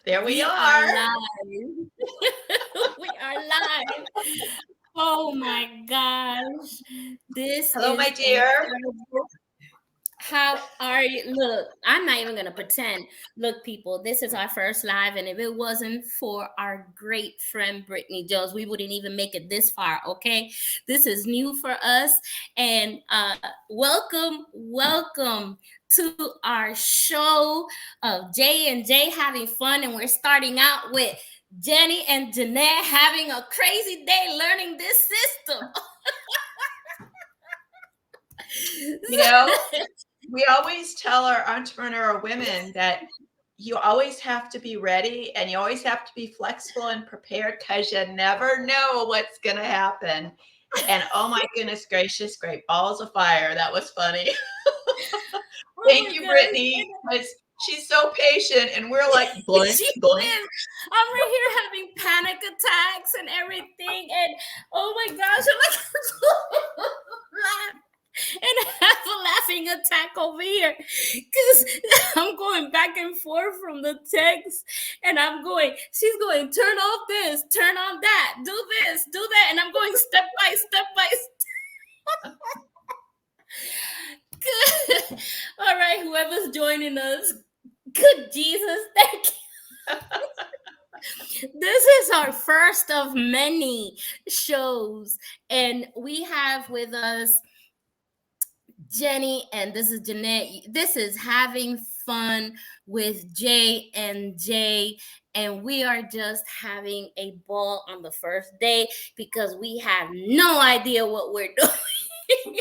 There we We are are. live. We are live. Oh my gosh. This Hello, my is dear. incredible. How are you? Look, I'm not even going to pretend. Look, people, this is our first live, and if it wasn't for our great friend Brittany Jones, we wouldn't even make it this far, okay? This is new for us, and welcome to our show of Jay and Jay having fun, and we're starting out with Jenny and Jeanette having a crazy day learning this system. You know, we always tell our entrepreneurial women that you always have to be ready and you always have to be flexible and prepared because you never know what's going to happen. And oh my goodness gracious, great balls of fire. That was funny. Oh Thank my you, gosh. Brittany, because she's so patient and we're like blank, She blank. is. I'm right here having panic attacks and everything. And oh my gosh, I'm like, laugh. And I have a laughing attack over here because I'm going back and forth from the text, and she's going, turn off this, turn on that, do this, do that. And I'm going step by step by step. All right, whoever's joining us, good Jesus, thank you. This is our first of many shows, and we have with us Jenny, and this is Jeanette. This is having fun with Jay and Jay, and we are just having a ball on the first day because we have no idea what we're doing.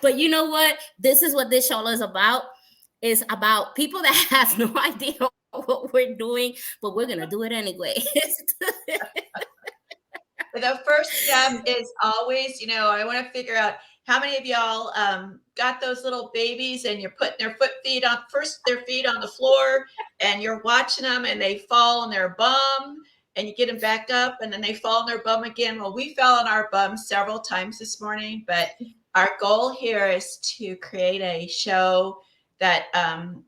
But you know what? This is what this show is about. It's about people that have no idea what we're doing, but we're gonna do it anyway. The first step is always, I want to figure out how many of y'all got those little babies and you're putting their feet on the floor and you're watching them and they fall on their bum and you get them back up and then they fall on their bum again. Well, we fell on our bum several times this morning, but our goal here is to create a show that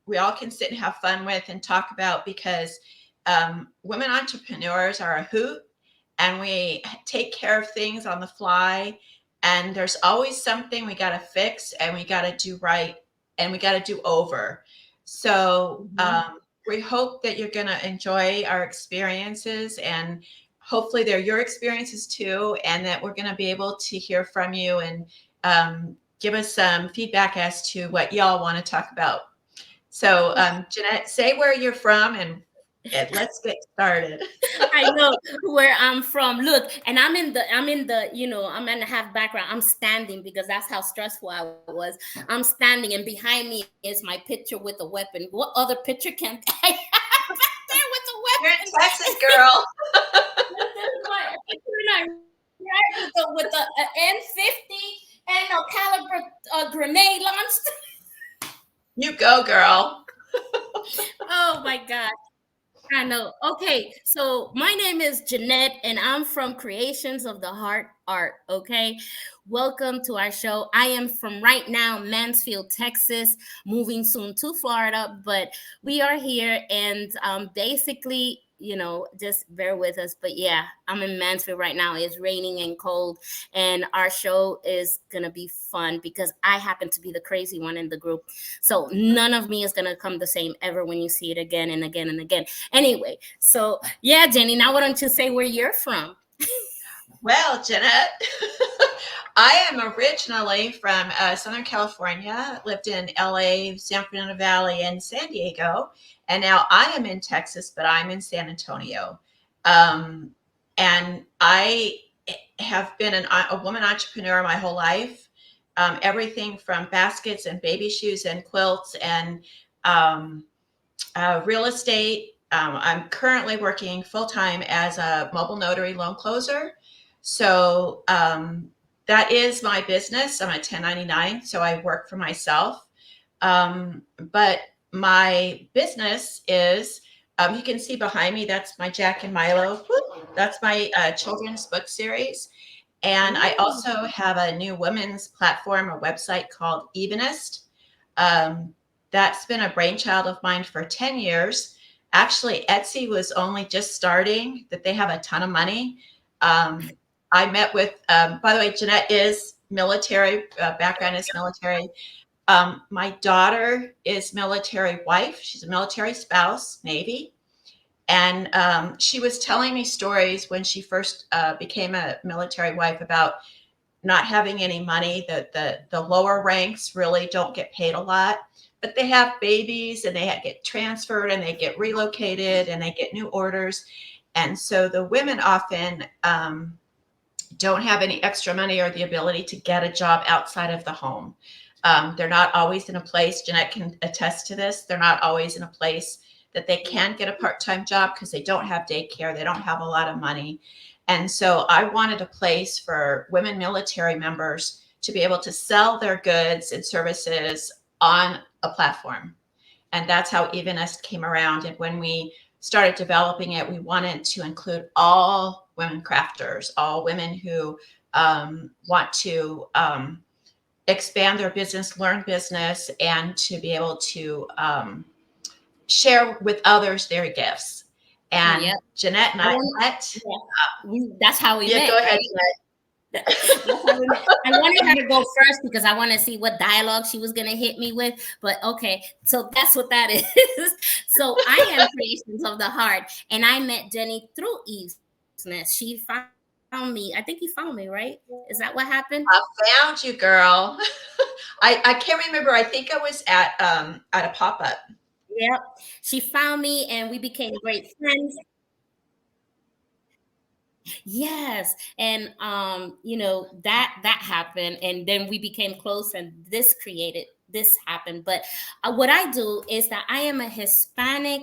we all can sit and have fun with and talk about because women entrepreneurs are a hoot and we take care of things on the fly. And there's always something we got to fix and we got to do right and we got to do over. So we hope that you're going to enjoy our experiences and hopefully they're your experiences too. And that we're going to be able to hear from you and give us some feedback as to what y'all want to talk about. So Jeanette, say where you're from and let's get started. I know where I'm from. Look, and I'm in the half background. I'm standing because that's how stressful I was. I'm standing, and behind me is my picture with a weapon. What other picture can I have back there with a You're in weapon? Texas, girl. This is my picture, and I right with the N50 and a caliber grenade launched. You go, girl. Oh my God. I know. Okay, so my name is Jeanette, and I'm from Creations of the Heart Art. Okay, welcome to our show. I am from right now Mansfield, Texas, moving soon to Florida, but we are here, and basically, just bear with us. But yeah, I'm in Mansfield right now. It's raining and cold, and our show is gonna be fun because I happen to be the crazy one in the group. So none of me is gonna come the same ever when you see it again and again and again. Anyway, so yeah, Jenny, now why don't you say where you're from? Well, Jeanette, I am originally from Southern California, lived in LA, San Fernando Valley, and San Diego. And now I am in Texas, but I'm in San Antonio. Um, and I have been a woman entrepreneur my whole life. Everything from baskets and baby shoes and quilts and um, real estate. I'm currently working full time as a mobile notary loan closer. So that is my business. I'm a 1099, so I work for myself. But my business is, you can see behind me, that's my Jack and Milo. That's my children's book series. And I Ooh. also have a new women's platform, a website called Evenist. Um, that's been a brainchild of mine for 10 years. Actually, Etsy was only just starting, that they have a ton of money. I met with, by the way, Jeanette is military, background is military. My daughter is military wife. She's a military spouse, Navy. And she was telling me stories when she first became a military wife about not having any money. The lower ranks really don't get paid a lot, but they have babies and they get transferred and they get relocated and they get new orders. And so the women often don't have any extra money or the ability to get a job outside of the home. They're not always in a place, Jeanette can attest to this, they're not always in a place that they can get a part-time job because they don't have daycare, they don't have a lot of money. And so I wanted a place for women military members to be able to sell their goods and services on a platform. And that's how Evenest came around. And when we started developing it, we wanted to include all women crafters, all women who want to expand their business, learn business, and to be able to share with others their gifts. And Yep. Jeanette and I met. That's how we met. Go ahead, right? Jeanette. I wanted her to go first because I want to see what dialogue she was going to hit me with. But okay, so that's what that is. So I am Creations of the Heart, and I met Jennie through Eve's Nest. She found me. I think you found me, right? Is that what happened? I found you, girl. I can't remember. I think I was at a pop-up. Yep. She found me, and we became great friends. Yes, and that happened, and then we became close, and this happened. But what I do is that I am a Hispanic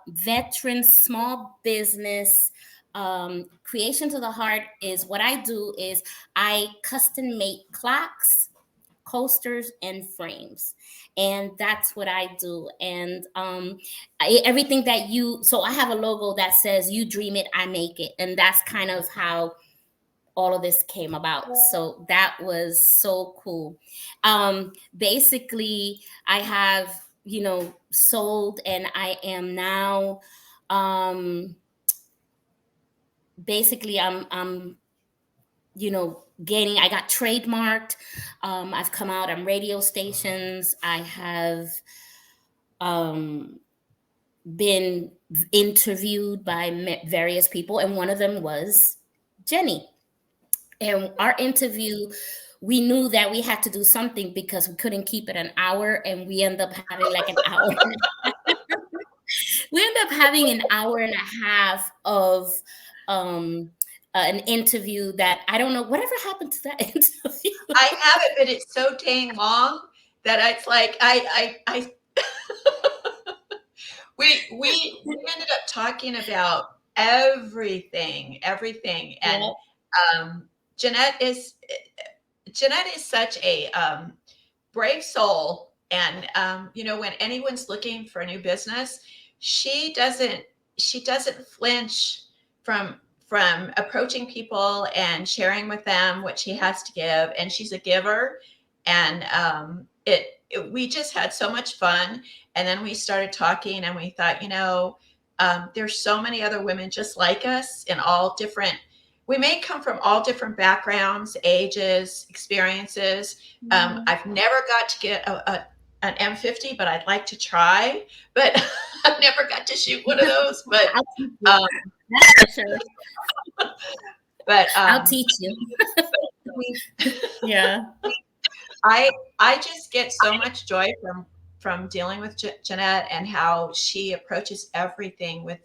veteran small business. Creation to the Heart is what I do is I custom make clocks, coasters, and frames, and that's what I do. And everything that so I have a logo that says "You dream it, I make it," and that's kind of how all of this came about. So that was so cool. Basically I have sold, and I am now basically I'm gaining. I got trademarked. I've come out on radio stations. I have been interviewed by various people, and one of them was Jennie. And our interview, we knew that we had to do something because we couldn't keep it an hour, and we end up having like an hour. We end up having an hour and a half of an interview that I don't know whatever happened to that interview. I have it, but it's so dang long that it's like I we ended up talking about everything, and Jeanette is such a brave soul, and when anyone's looking for a new business, she doesn't flinch from approaching people and sharing with them what she has to give, and she's a giver. And we just had so much fun, and then we started talking, and we thought, there's so many other women just like us in all different, we may come from all different backgrounds, ages, experiences. I've never got to get an M50, but I'd like to try. But I've never got to shoot one of those. But that's for sure. But I'll teach you. Yeah. I just get so much joy from dealing with Jeanette, and how she approaches everything with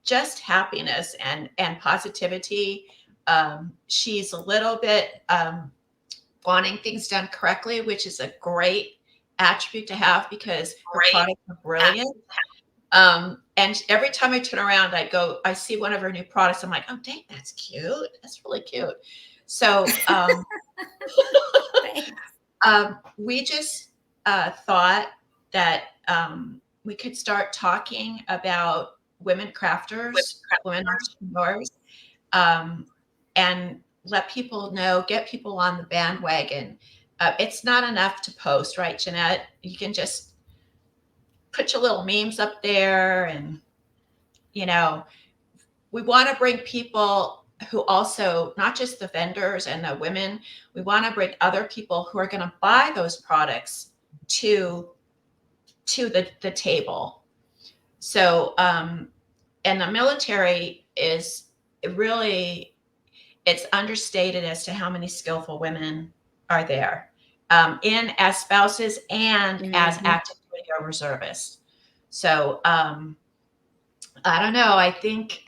just happiness and positivity. She's a little bit wanting things done correctly, which is a great attribute to have because her products are brilliant. And every time I turn around, I see one of her new products. I'm like, oh, dang, that's cute. That's really cute. So we just thought that we could start talking about women crafters, women entrepreneurs, and let people know, get people on the bandwagon. It's not enough to post, right, Jeanette? You can just put your little memes up there, and you know, we want to bring people who also, not just the vendors and the women, we want to bring other people who are going to buy those products to the table. So and the military is really, it's understated as to how many skillful women are there, in as spouses and as Mhm. active duty or reservists. So I don't know. I think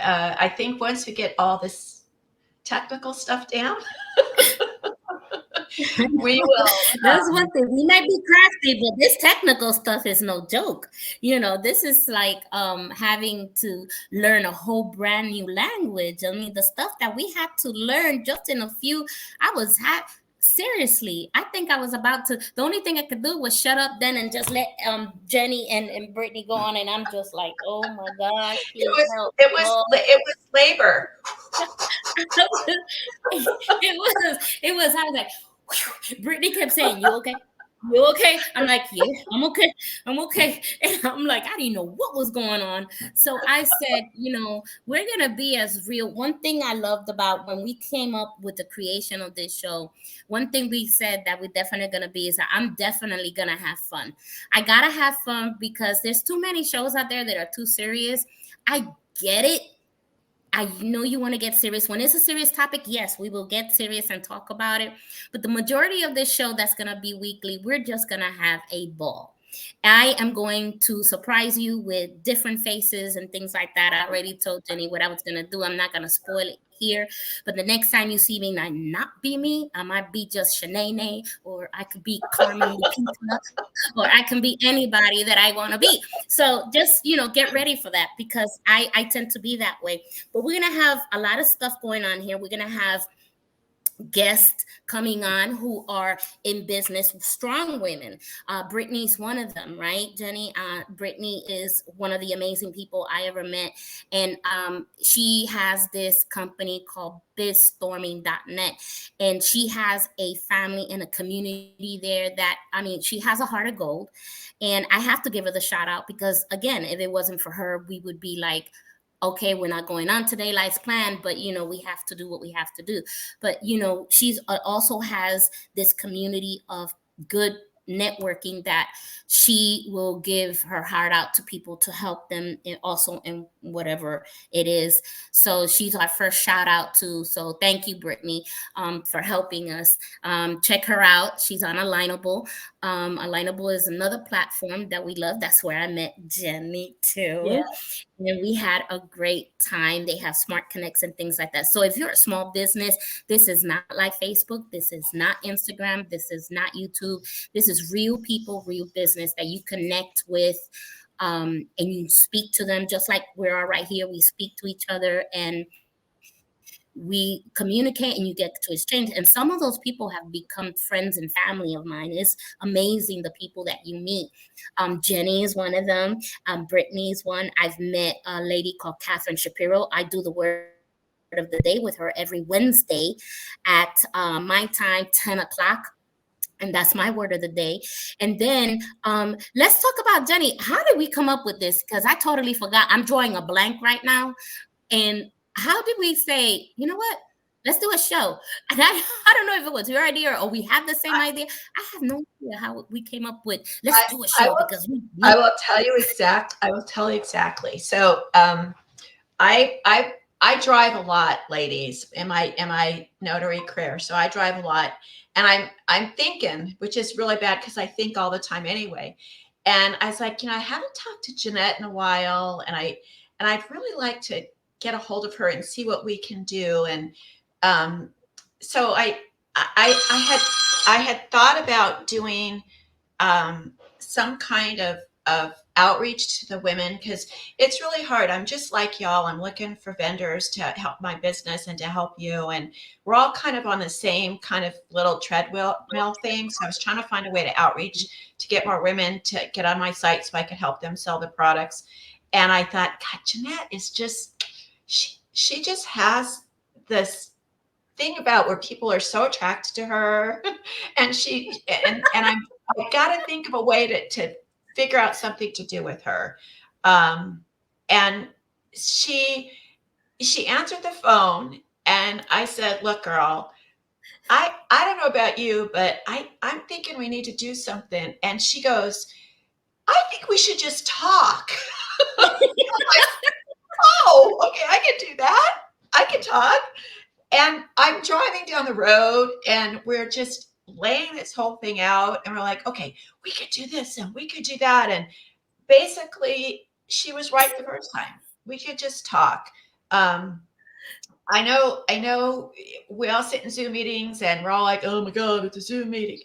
once we get all this technical stuff down, I we know. will. That's one thing. We might be crafty, but this technical stuff is no joke. This is like having to learn a whole brand new language. I mean, the stuff that we had to learn just in a few. I was seriously. I think I was about to. The only thing I could do was shut up then and just let Jenny and Brittany go on, and I'm just like, oh my gosh, It please was help, it was Lord. it was labor. It was. I was like, Brittany kept saying, "You okay? You okay?" I'm like, "Yeah, I'm okay. I'm okay." And I'm like, I didn't know what was going on. So I said, we're gonna be as real. One thing I loved about when we came up with the creation of this show, one thing we said that we're definitely gonna be is that I'm definitely gonna have fun. I gotta have fun because there's too many shows out there that are too serious. I get it. I know you want to get serious. When it's a serious topic, yes, we will get serious and talk about it. But the majority of this show that's going to be weekly, we're just going to have a ball. I am going to surprise you with different faces and things like that. I already told Jenny what I was going to do. I'm not going to spoil it here. But the next time you see me, I not be me. I might be just Shanae, or I could be Carmen Lupita, or I can be anybody that I want to be. So just, get ready for that because I tend to be that way. But we're going to have a lot of stuff going on here. We're going to have guests coming on who are in business, strong women. Brittany's one of them, right, Jenny? Brittany is one of the amazing people I ever met. And she has this company called bizstorming.net. And she has a family and a community there that, I mean, she has a heart of gold. And I have to give her the shout out because, again, if it wasn't for her, we would be like, okay, we're not going on today, life's plan, but we have to do what we have to do. But she's also has this community of good networking that she will give her heart out to people to help them also in whatever it is. So she's our first shout out to. So thank you, Brittany, for helping us. Check her out. She's on Alignable. Alignable is another platform that we love. That's where I met Jenny Yeah. too. And we had a great time. They have smart connects and things like that. So if you're a small business, this is not like Facebook. This is not Instagram. This is not YouTube. This is real people, real business that you connect with. And you speak to them just like we are right here. We speak to each other and we communicate and you get to exchange. And some of those people have become friends and family of mine. It's amazing the people that you meet. Jenny is one of them. Brittany is one. I've met a lady called Catherine Shapiro. I do the word of the day with her every Wednesday at my time, 10 o'clock. And that's my word of the day. And then let's talk about Jenny. How did we come up with this? Because I totally forgot. I'm drawing a blank right now. And how did we say, you know what? Let's do a show. And I don't know if it was your idea or we have the same idea. I have no idea how we came up with let's I, do a I show will because we I need. will tell you exact. I will tell you exactly. So I I I drive a lot, ladies, in my notary career. So I drive a lot, and I'm thinking, which is really bad because I think all the time anyway. And I was like, I haven't talked to Jeanette in a while, and I'd really like to get a hold of her and see what we can do. And um, so I had thought about doing some kind of outreach to the women because it's really hard. I'm just like y'all. I'm looking for vendors to help my business and to help you. And we're all kind of on the same kind of little treadmill thing. So I was trying to find a way to outreach to get more women to get on my site so I could help them sell the products. And I thought, God, Jeanette is just, she just has this thing about where people are so attracted to her and I've got to think of a way to figure out something to do with her. And she answered the phone, and I said, "Look, girl, I don't know about you, but I'm thinking we need to do something." And she goes, "I think we should just talk." I'm like, "Oh, okay, I can do that. I can talk." And I'm driving down the road, and we're just laying this whole thing out, and we're like, "Okay, we could do this and we could do that." And basically, she was right the first time. We could just talk. Um, I know we all sit in Zoom meetings and we're all like, "Oh my God, it's a Zoom meeting."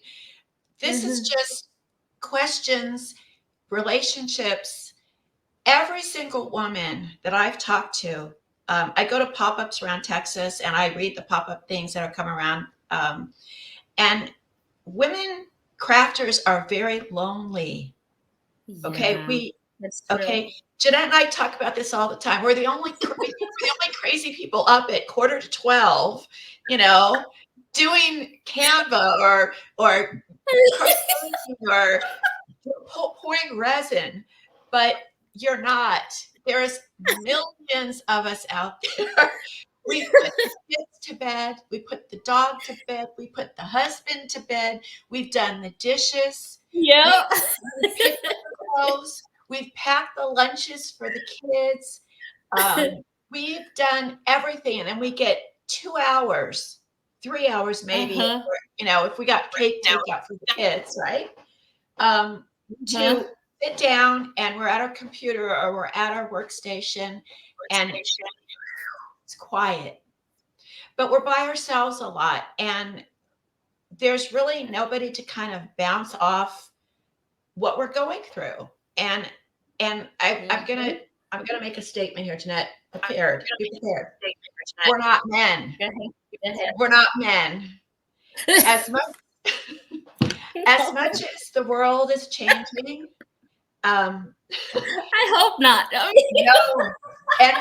This is just questions, relationships. Every single woman that I've talked to, I go to pop-ups around Texas and I read the pop-up things that are coming around. And women crafters are very lonely. Okay, Yeah, that's true. okay. Jeanette and I talk about this all the time. We're the only crazy people up at 11:45, you know, doing Canva or crocheting or pouring resin, but you're not. There's millions of us out there. We put the kids to bed. We put the dog to bed. We put the husband to bed. We've done the dishes. Yeah. We've picked up the clothes. We've packed the lunches for the kids. We've done everything. And then we get 2 hours, 3 hours maybe, Uh-huh. if we got cake takeout for the kids, right? Uh-huh. To sit down, and we're at our computer or we're at our workstation, and it's quiet, but we're by ourselves a lot, and there's really nobody to kind of bounce off what we're going through. And I'm gonna Mhm. make a statement here, Jeanette. Prepared. Be prepared. We're not men. Go ahead. We're not men. Go ahead. As much as much as the world is changing, um, I hope not. I mean, no, and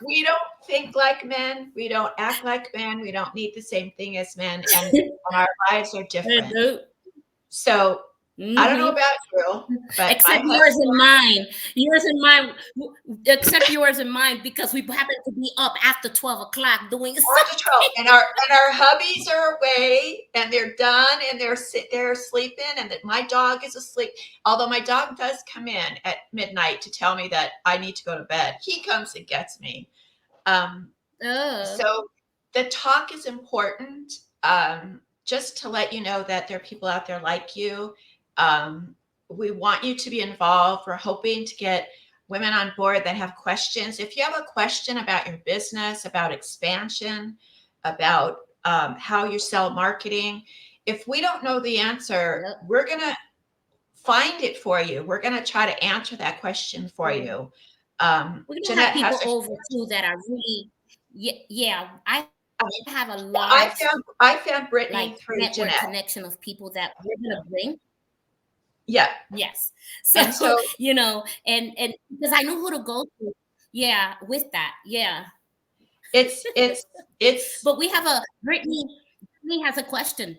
we don't think like men. We don't act like men. We don't need the same thing as men, and our lives are I different. do. So I don't know Mhm. about you, but my Except yours husband, and mine. Yours and mine. Except yours and mine, because we happen to be up after 12 o'clock doing or the troll, something. and our hubbies are away, and they're done, and they're sleeping, and that my dog is asleep. Although my dog does come in at midnight to tell me that I need to go to bed. He comes and gets me. Um, Uh, so the talk is important. Just to let you know that there are people out there like you. Um, we want you to be involved. We're hoping to get women on board that have questions. If you have a question about your business, about expansion, about how you sell marketing, if we don't know the answer, yep. we're going to find it for you. We're going to try to answer that question for Yeah. you. We're gonna have Jeanette has people a over too that are really, yeah, yeah. I I mean, have a well, I large found I found like Brittany through network Jeanette. connection of people that we're gonna bring. Yeah. Yes. So, And so and because I know who to go to. Yeah, with that. Yeah. it's But we have a Brittany has a question.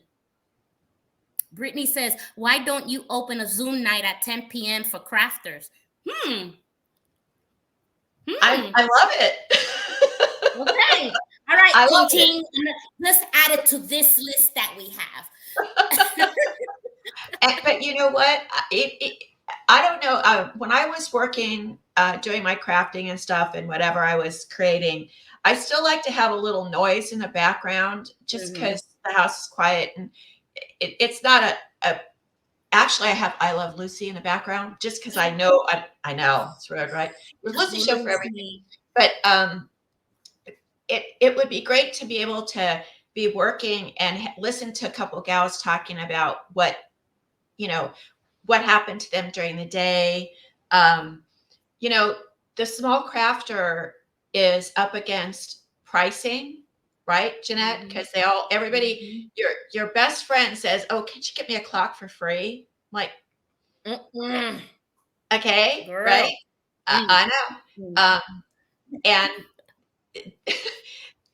Brittany says, "Why don't you open a Zoom night at 10 p.m. for crafters?" Hmm. Hmm. I love it. Okay. All right, I Ting love it. Ting. Let's add it to this list that we have. But you know what? I don't know. When I was working, doing my crafting and stuff and whatever I was creating, I still like to have a little noise in the background just Mhm. because the house is quiet, and it's not a actually, I have I Love Lucy in the background just because I know it's weird, right? There's Lucy Oh, show for everything, Lucy. but it would be great to be able to be working and listen to a couple of gals talking about you know what happened to them during the day. Um, you know, the small crafter is up against pricing, right, Jeanette? Mhm. Because everybody, Mhm. your best friend says, "Oh, can you get me a clock for free?" I'm like, Mm-mm. okay, Girl. right? Mm. I know. Mm. And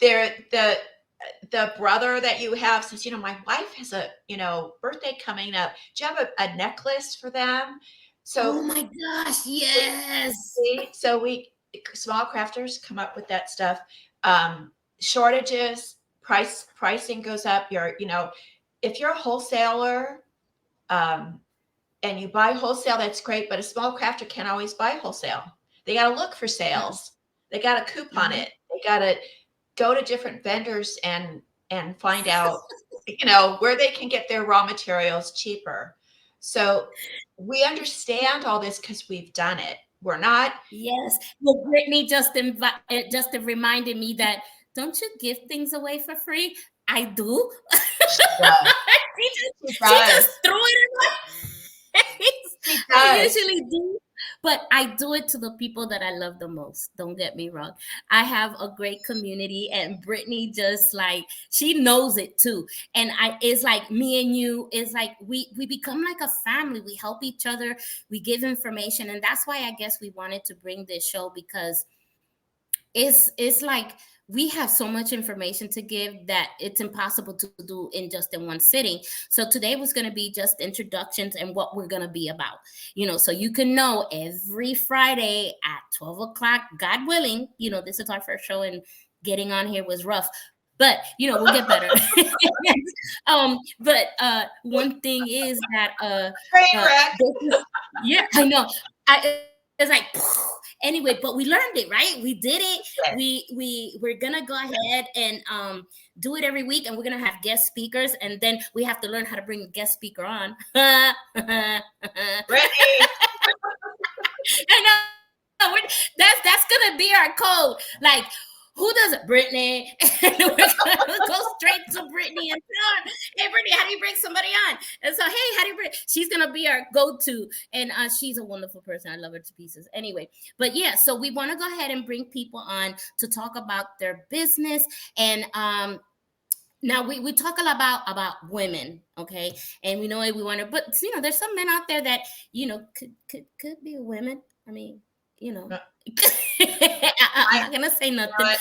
there, the brother that you have says, "My wife has a birthday coming up. Do you have a necklace for them?" So Oh my gosh, we yes. we small crafters come up with that stuff. Um, Shortages, pricing goes up. If you're a wholesaler, um, and you buy wholesale, that's great. But a small crafter can't always buy wholesale. They got to look for sales. They got to coupon Mhm. it. They got to go to different vendors and find out, where they can get their raw materials cheaper. So we understand all this because we've done it. We're not. Yes. Well, Brittany just reminded me that don't you give things away for free? I do. She does. She She just does. threw it in my face. She I does. usually do, but I do it to the people that I love the most. Don't get me wrong. I have a great community, and Brittany just like she knows it too. And it's like me and you. It's like we become like a family. We help each other. We give information, and that's why I guess we wanted to bring this show because it's like we have so much information to give that it's impossible to do in one sitting. So today was going to be just introductions and what we're going to be about, so you can know every Friday at 12 o'clock, God willing. This is our first show, and getting on here was rough, but we'll get better. But one thing is that Train wreck. yeah, I know. It's like anyway, but we learned it, right? We did it. We're gonna go ahead and do it every week, and we're gonna have guest speakers, and then we have to learn how to bring a guest speaker on. I Ready. know. That's gonna be our code. Like, who does it? Brittany. And we're gonna go straight to Brittany and tell her, hey, Brittany, how do you bring somebody on? And so, hey, how do you bring? She's gonna be our go-to, and she's a wonderful person. I love her to pieces. Anyway, but yeah, so we want to go ahead and bring people on to talk about their business, and now we talk a lot about women, okay, and we know we want to, but there's some men out there that could be women. I mean, No, I'm not gonna say nothing, but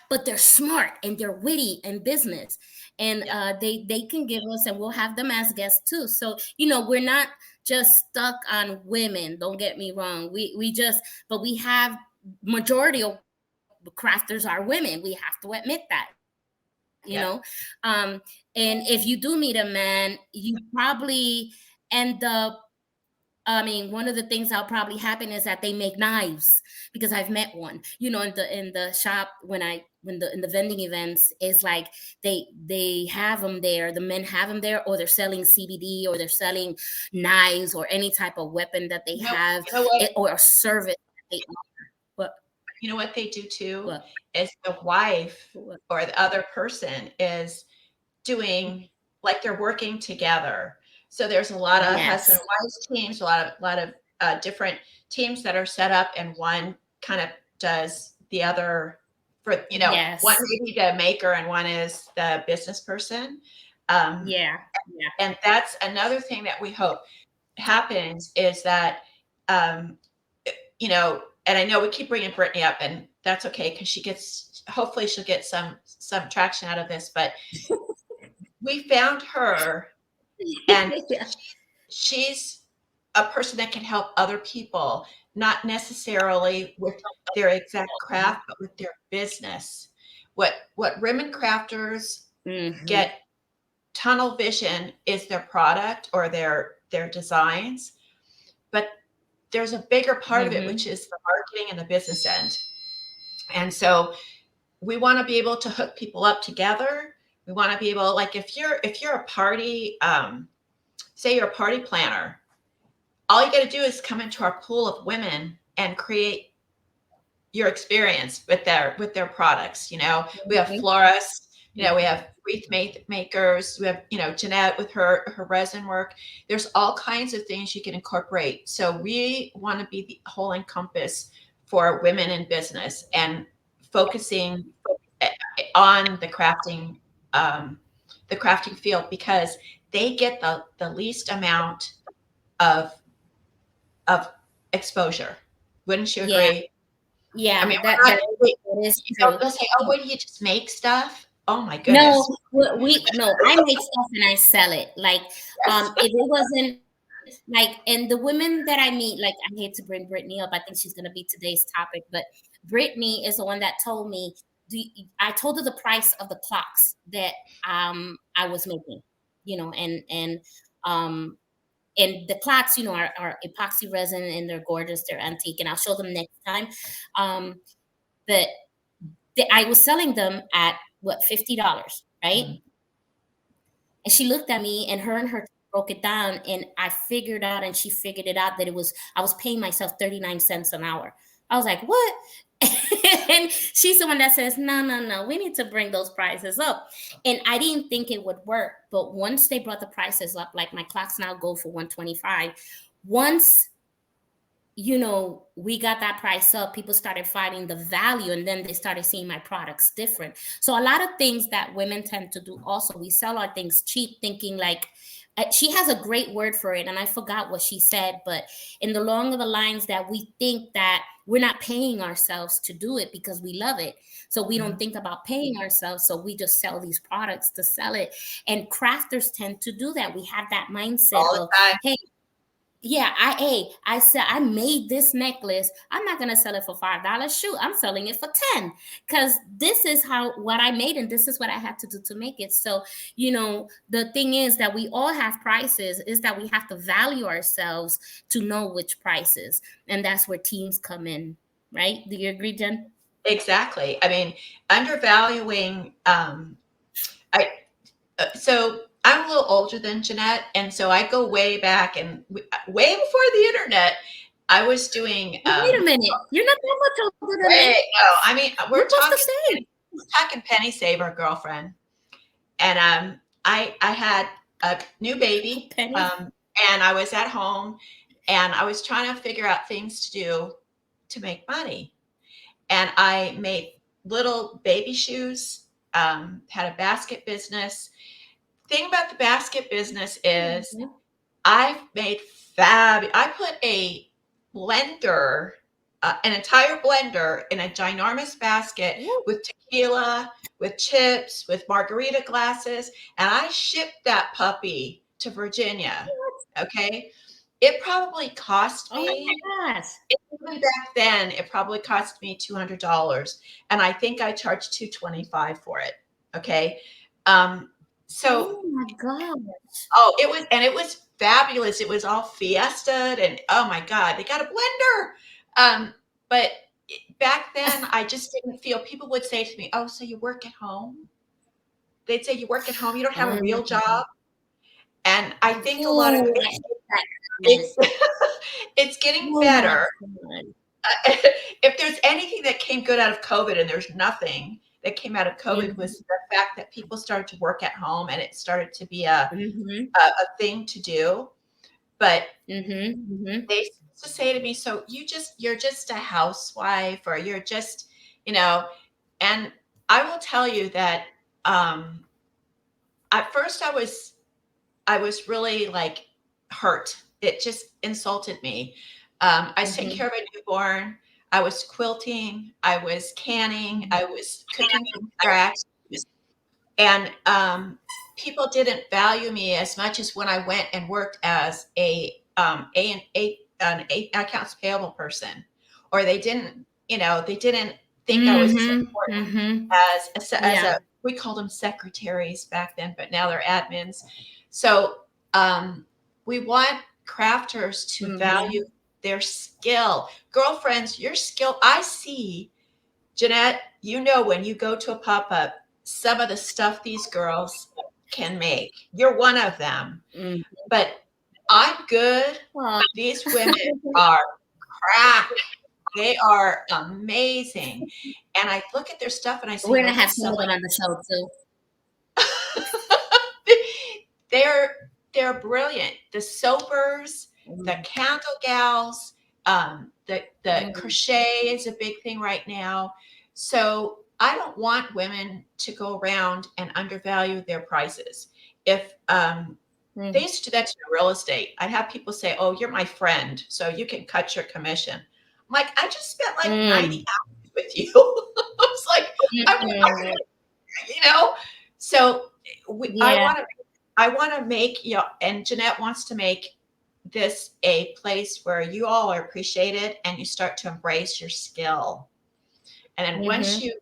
but they're smart and they're witty and business, and Yeah. they can give us, and we'll have them as guests too. So we're not just stuck on women. Don't get me wrong. But we have majority of crafters are women. We have to admit that. Yeah. And if you do meet a man, you probably end up, I mean, one of the things that'll probably happen is that they make knives, because I've met one, in the shop in the vending events, is like they have them there, the men have them there, or they're selling CBD, or they're selling knives, or any type of weapon that they have, You know what? or a service that they offer. But You know what they do too what? is the wife What? or the other person is doing, like, they're working together. So there's a lot of husband Yes. and wives teams, a lot of different teams that are set up, and one kind of does the other for, one Yes. may be the maker and one is the business person. Um, Yeah. Yeah. and that's another thing that we hope happens is that, um, and I know we keep bringing Brittany up, and that's okay because hopefully she'll get some traction out of this. But we found her, and Yeah. she's a person that can help other people, not necessarily with their exact craft, but with their business. What women crafters Mm-hmm. get tunnel vision is their product or their designs, but there's a bigger part of it, which Mm-hmm. is the marketing and the business end. And so we want to be able to hook people up together. We want to be able, like, if you're a party, say you're a party planner, all you got to do is come into our pool of women and create your experience with their products. We have florists, we have wreath makers, we have, Jeanette with her resin work. There's all kinds of things you can incorporate. So we want to be the whole encompass for women in business, and focusing on the crafting field, because they get the least amount of of exposure. Wouldn't you Yeah. agree? I Yeah. mean, That we're that not, is true. they'll say, "Oh, what do you just make stuff?" Oh my No, goodness. no, I make stuff and I sell it. Like, Yes. if it wasn't like, and the women that I meet, like, I hate to bring Brittany up. I think she's gonna be today's topic, but Brittany is the one that told me. I told her the price of the clocks that I was making, um and the clocks, are epoxy resin and they're gorgeous, they're antique, and I'll show them next time. Um, but I was selling them at what, $50, right? Mhm. And she looked at me, and her broke it down, and I figured out, and she figured it out, that I was paying myself 39 cents an hour. I was like, what? And she's the one that says, no, no, no, we need to bring those prices up. And I didn't think it would work. But once they brought the prices up, like my clocks now go for 125. Once we got that price up, people started finding the value, and then they started seeing my products different. So a lot of things that women tend to do also, we sell our things cheap, thinking like, she has a great word for it, and I forgot what she said, but in the long of the lines, that we think that we're not paying ourselves to do it because we love it. So we don't think about paying ourselves. So we just sell these products to sell it. And crafters tend to do that. We have that mindset All the of, time. hey, yeah, I said I made this necklace. I'm not gonna sell it for $5. Shoot, I'm selling it for 10, because this is what I made, and this is what I had to do to make it. So, the thing is that we all have prices, is that we have to value ourselves to know which prices, and that's where teams come in, right? Do you agree, Jen? Exactly. I mean, undervaluing, so I'm a little older than Jeanette, and so I go way back, and way before the internet, I was doing, Wait a minute, you're not that much older than way, me. no, I mean, We're both the same. we're talking penny saver, girlfriend. And I had a new baby, Penny. and I was at home, and I was trying to figure out things to do to make money. And I made little baby shoes, had a basket business. Thing about the basket business is Mhm. I've made I put a blender, an entire blender in a ginormous basket Woo. with tequila, with chips, with margarita glasses, and I shipped that puppy to Virginia. Okay. It probably cost Oh me, my gosh. even back then, it probably cost me $200. And I think I charged $225 for it. Okay. Um, so Oh my god. Oh, it was fabulous. It was all fiestaed, and oh my god, they got a blender. But back then, I just didn't feel. People would say to me, "Oh, so you work at home?" They'd say, "You work at home. You don't have a real job." And I think a lot of Oh, I hate that comment. it's it's getting Oh my better. god. If there's anything that came good out of COVID, and there's nothing that came out of COVID, Mhm, was the fact that people started to work at home, and it started to be a mhm, a thing to do. But mhm, mhm, they used to say to me, "So you're just a housewife, or you're just, you know," and I will tell you that, um, at first I was really like hurt. It just insulted me. I was taking care mhm, of a newborn. I was quilting. I was canning. mhm, I was cooking from scratch. And people didn't value me as much as when I went and worked as an accounts payable person, or they didn't think I was as mhm, important mhm. as Yeah. a we called them secretaries back then, but now they're admins. So we want crafters to value Mhm, their skill. Girlfriends, your skill. I see, Jeanette, when you go to a pop-up, some of the stuff these girls can make. You're one of them. mhm. But I'm good. Aw. These women are crack. They are amazing. And I look at their stuff and I say, We're well, gonna they're have some of selling. them on the show too. they're brilliant. The soapers, the Mm, candle gals, the mm, crochet is a big thing right now. So I don't want women to go around and undervalue their prices. If They mm, used to do that to real estate. I'd have people say, "Oh, you're my friend, so you can cut your commission." I'm like, I just spent like 90 mm, hours with you. I was like, I mm. you know. So I Yeah. want to make, and Jeanette wants to make this a place where you all are appreciated and you start to embrace your skill. And then once you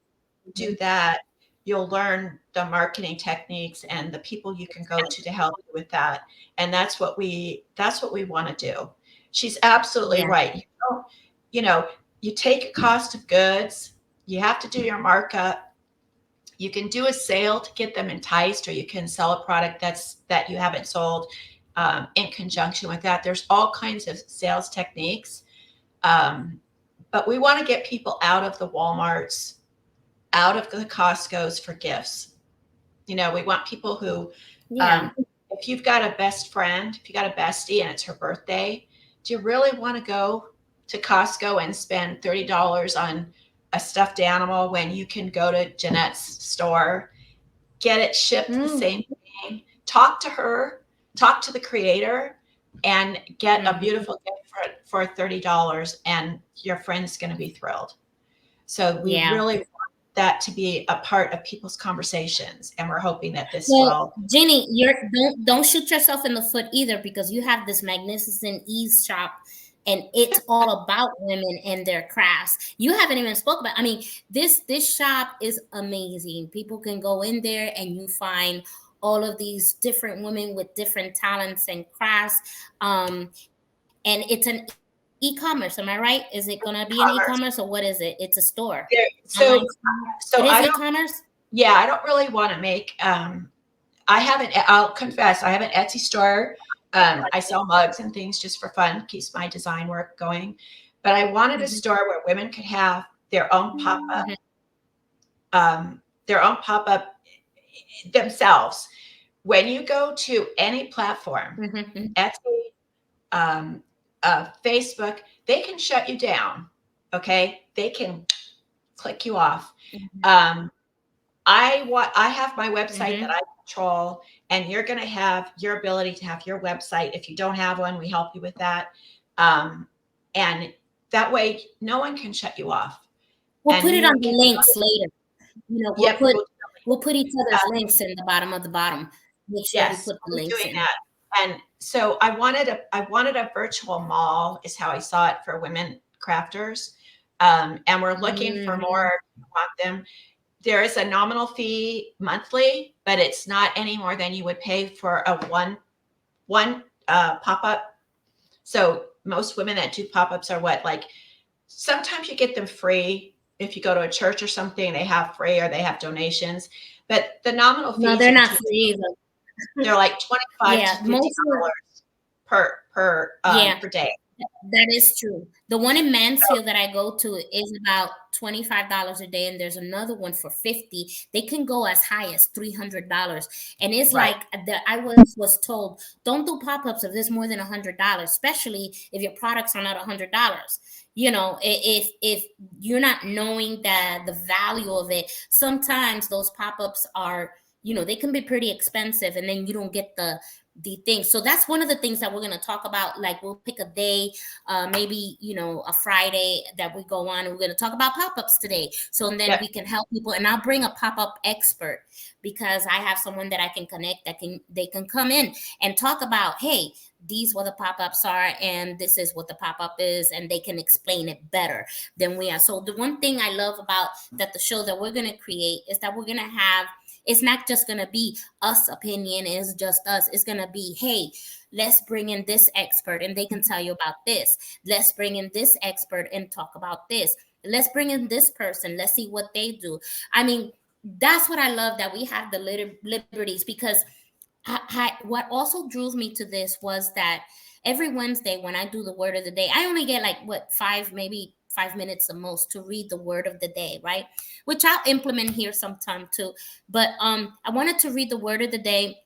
do that, you'll learn the marketing techniques and the people you can go to help you with that. And that's what we want to do. She's absolutely right. You don't, you know, you take a cost of goods, you have to do your markup. You can do a sale to get them enticed, or you can sell a product that you haven't sold in conjunction with that. There's all kinds of sales techniques. But we want to get people out of the Walmarts, out of the Costco's for gifts. You know, we want people who, if you've got a best friend, if you got a bestie and it's her birthday, do you really want to go to Costco and spend $30 on a stuffed animal when you can go to Jeanette's store, get it shipped the same thing, talk to her, talk to the creator, and get a beautiful gift for $30, and your friend's going to be thrilled. So we really want that to be a part of people's conversations, and we're hoping that this will. Jennie, don't shoot yourself in the foot either, because you have this magnificent ease shop, and it's all about women and their crafts. You haven't even spoke about. I mean, this shop is amazing. People can go in there and you find all of these different women with different talents and crafts. And it's an e-commerce. Am I right? Is it going to be an e-commerce, or what is it? It's a store. So it is e-commerce. Yeah, I don't really want to make. I'll confess, I have an Etsy store. I sell mugs and things just for fun, keeps my design work going. But I wanted a store where women could have their own pop-up, themselves. When you go to any platform, Etsy, Facebook, they can shut you down. Okay, they can click you off. I have my website that I control, and you're going to have your ability to have your website. If you don't have one, we help you with that. And that way, no one can shut you off. We'll put it on the links later. You know, we'll put each other's links in the bottom of the bottom. Make sure we put the links in. That. And so I wanted a virtual mall, is how I saw it, for women crafters. And we're looking for more. Want them. There is a nominal fee monthly, but it's not any more than you would pay for a one pop-up. So most women that do pop-ups are sometimes you get them free. If you go to a church or something, they have free, or they have donations. But the nominal fees, no, they're not free either. They're like $25 to $50 per day. That is true. The one in Mansfield that I go to is about $25 a day, and there's another one for $50. They can go as high as $300, and it's like that. I was told, don't do pop-ups if there's more than $100, especially if your products are not $100. You know, if you're not knowing that the value of it, sometimes those pop-ups are, you know, they can be pretty expensive, and then you don't get the thing. So that's one of the things that we're going to talk about. Like, we'll pick a day, maybe, you know, a Friday that we go on, and we're going to talk about pop-ups today. So then we can help people, and I'll bring a pop-up expert, because I have someone that I can connect they can come in and talk about, hey, these what the pop-ups are, and this is what the pop-up is, and they can explain it better than we are. So the one thing I love about the show that we're going to create is that we're going to have, it's not just going to be us opinion. It's just us. It's going to be, hey, let's bring in this expert and they can tell you about this. Let's bring in this expert and talk about this. Let's bring in this person. Let's see what they do. I mean, that's what I love, that we have the liberties, because what also drew me to this was that every Wednesday when I do the word of the day, I only get maybe 5 minutes the most to read the word of the day, right? Which I'll implement here sometime too. But I wanted to read the word of the day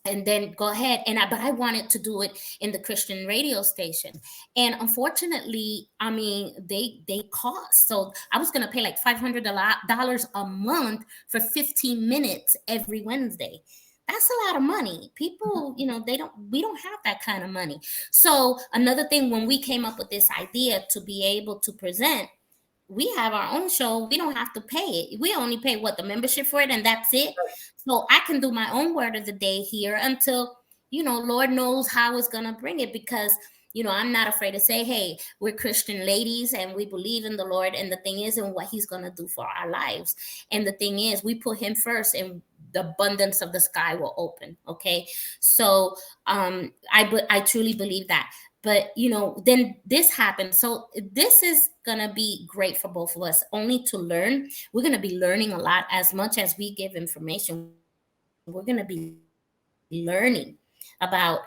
and then go ahead. But I wanted to do it in the Christian radio station. And unfortunately, I mean, they cost. So I was going to pay like $500 a month for 15 minutes every Wednesday. That's a lot of money. People, you know, we don't have that kind of money. So another thing, when we came up with this idea to be able to present, we have our own show. We don't have to pay it. We only pay the membership for it, and that's it. So I can do my own word of the day here until, Lord knows how it's going to bring it, because I'm not afraid to say, hey, we're Christian ladies and we believe in the Lord, and the thing is, and what he's going to do for our lives. And the thing is, we put him first, and the abundance of the sky will open. Okay. So I truly believe that. But then this happened. So this is gonna be great for both of us, only to learn. We're gonna be learning a lot. As much as we give information, we're gonna be learning about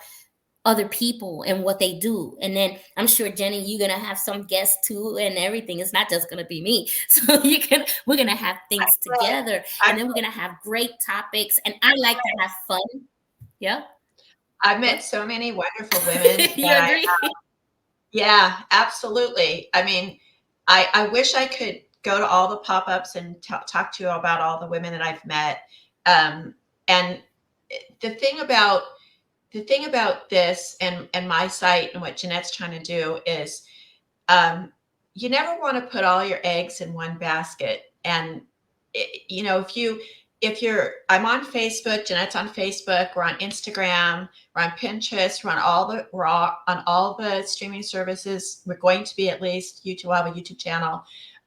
other people and what they do. And then I'm sure, Jennie, you're gonna have some guests too and everything. It's not just gonna be me. So we're gonna have things together, and then we're gonna have I've, great topics. And I like to have fun. Yeah. I've What? met so many wonderful women You that agree? yeah, absolutely. I mean, I wish I could go to all the pop-ups and talk to you about all the women that I've met. And the thing about this and my site and what Jeanette's trying to do is, um, you never want to put all your eggs in one basket. And if you're I'm on Facebook, Jeanette's on Facebook, we're on Instagram, we're on Pinterest, we're on all the streaming services. We're going to be, at least YouTube. Will have a YouTube channel.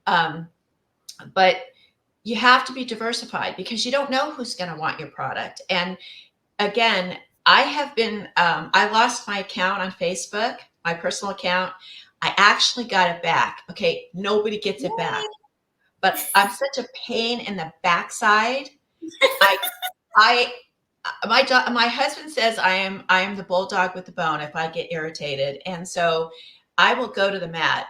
Um, but you have to be diversified, because you don't know who's going to want your product. And again, I lost my account on Facebook, my personal account. I actually got it back. Okay, nobody gets it back, but I'm such a pain in the backside. I, I, my husband says I am the bulldog with the bone if I get irritated, and so I will go to the mat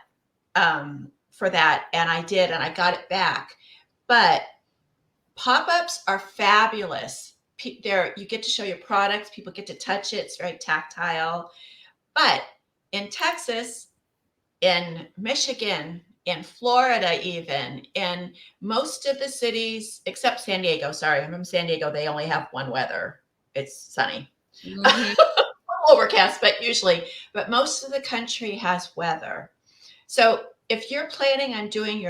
for that, and I did, and I got it back. But pop-ups are fabulous. There, you get to show your products, people get to touch it, it's very tactile. But in Texas, in Michigan, in Florida, even in most of the cities except San Diego. Sorry, I'm from San Diego. They only have one weather. It's sunny. Mm-hmm. Overcast, but usually, but most of the country has weather. So if you're planning on doing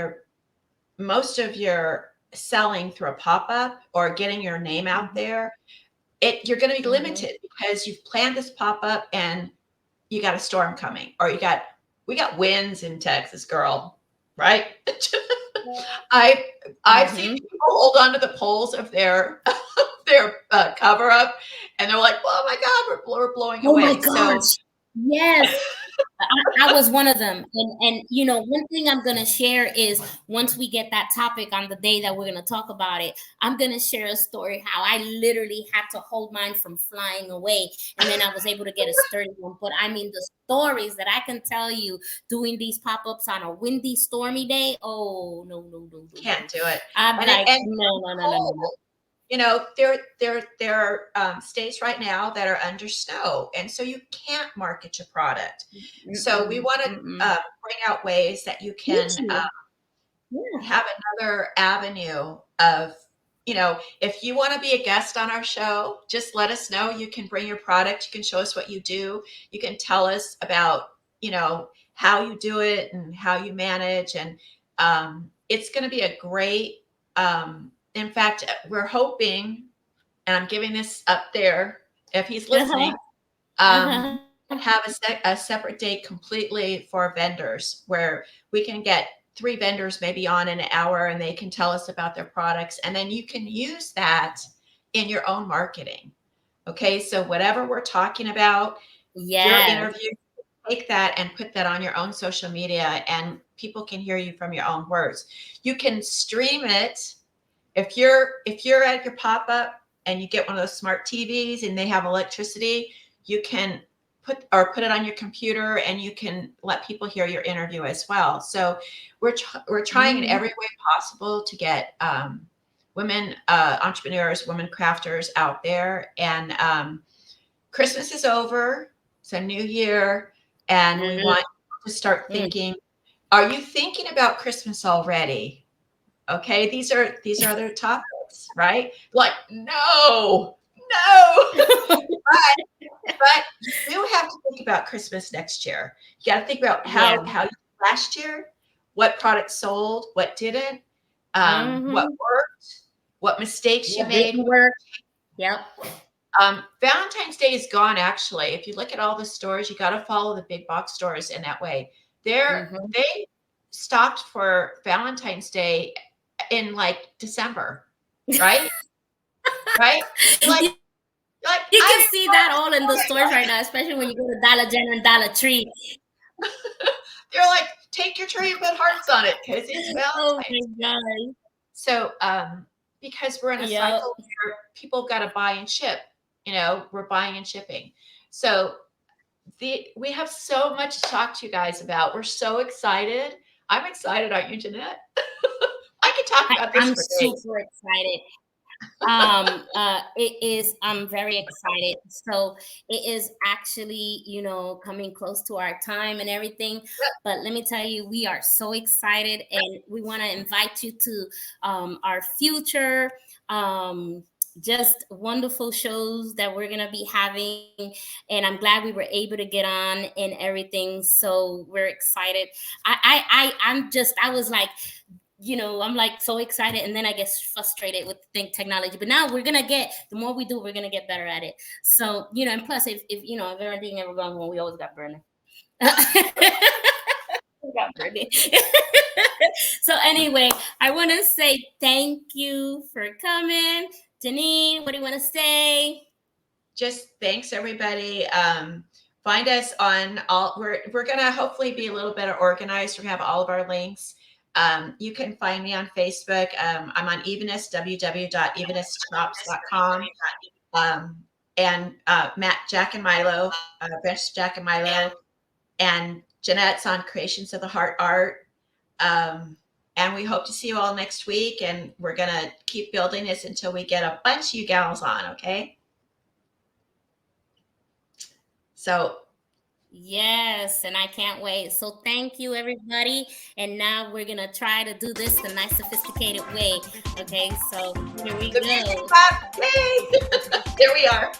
most of your selling through a pop-up or getting your name out there, you're going to be Mm-hmm. limited, because you've planned this pop-up and you got a storm coming, or we got winds in Texas, girl, right? I I've seen Mm-hmm. people hold on to the poles of their cover up, and they're like, "Oh my God, we're blowing Oh my away." So gosh. Yes. I was one of them. And one thing I'm gonna share is, once we get that topic on the day that we're gonna talk about it, I'm gonna share a story how I literally had to hold mine from flying away, and then I was able to get a sturdy one. But I mean, the stories that I can tell you doing these pop-ups on a windy, stormy day. Oh, no, no, no, no, no. can't do it, I'm and like, no, no, no, no, no, no. cold. There are states right now that are under snow, and so you can't market your product. So we Mm-mm, want to mm-mm. bring out ways that you Me can too. Yeah. have another avenue of, if you want to be a guest on our show, just let us know. You can bring your product. You can show us what you do. You can tell us about, how you do it and how you manage. And it's going to be a great, in fact, we're hoping, and I'm giving this up there if he's Uh-huh. listening, um, Uh-huh. have a separate date completely for vendors, where we can get three vendors maybe on in an hour, and they can tell us about their products. And then you can use that in your own marketing. Okay. So whatever we're talking about, your Yes. interview, take that and put that on your own social media, and people can hear you from your own words. You can stream it. If you're at your pop-up and you get one of those smart TVs and they have electricity, you can put it on your computer, and you can let people hear your interview as well. So we're trying in Mhm. every way possible to get women entrepreneurs, women crafters out there. And Christmas is over. It's a new year, and we Mhm. want to start Mm. thinking. Are you thinking about Christmas already? Okay, these are other topics, right? Like, no, no. But you do have to think about Christmas next year. You got to think about Yeah. how you did last year, what products sold, what didn't, what Mhm. worked, what mistakes you What made. didn't work? Yep. Valentine's Day is gone, actually. If you look at all the stores, you got to follow the big box stores in that way. They stocked for Valentine's Day in like December, right? Right? Like, You I can see that all in the stores right now, especially when you go to Dollar General and Dollar Tree. they're like, take your tree and put hearts on it because it's Oh Valentine's. my God. So, because we're in a cycle where people got to buy and ship, we're buying and shipping. So we have so much to talk to you guys about. We're so excited. I'm excited, aren't you, Jeanette? I could talk about this I'm for days. super excited. I'm very excited. So it is actually, coming close to our time and everything. But let me tell you, we are so excited, and we want to invite you to our future just wonderful shows that we're gonna be having. And I'm glad we were able to get on and everything. So we're excited. I was like, I'm like so excited, and then I get frustrated with technology. But now the more we do, we're gonna get better at it. So, and plus, if everything ever going wrong, we always got burner. We got burner. So anyway, I want to say thank you for coming, Janine. What do you want to say? Just thanks, everybody. Find us on all. We're gonna hopefully be a little bit organized. We have all of our links. You can find me on Facebook. I'm on Evenist, www.evenistchops.com. And Jack and Milo, Bench Jack and Milo, and Jeanette's on Creations of the Heart Art. And we hope to see you all next week. And we're gonna keep building this until we get a bunch of you gals on. Okay. So. Yes, and I can't wait. So thank you, everybody. And now we're gonna try to do this the nice, sophisticated way. Okay, so here we go. Yay! There we are.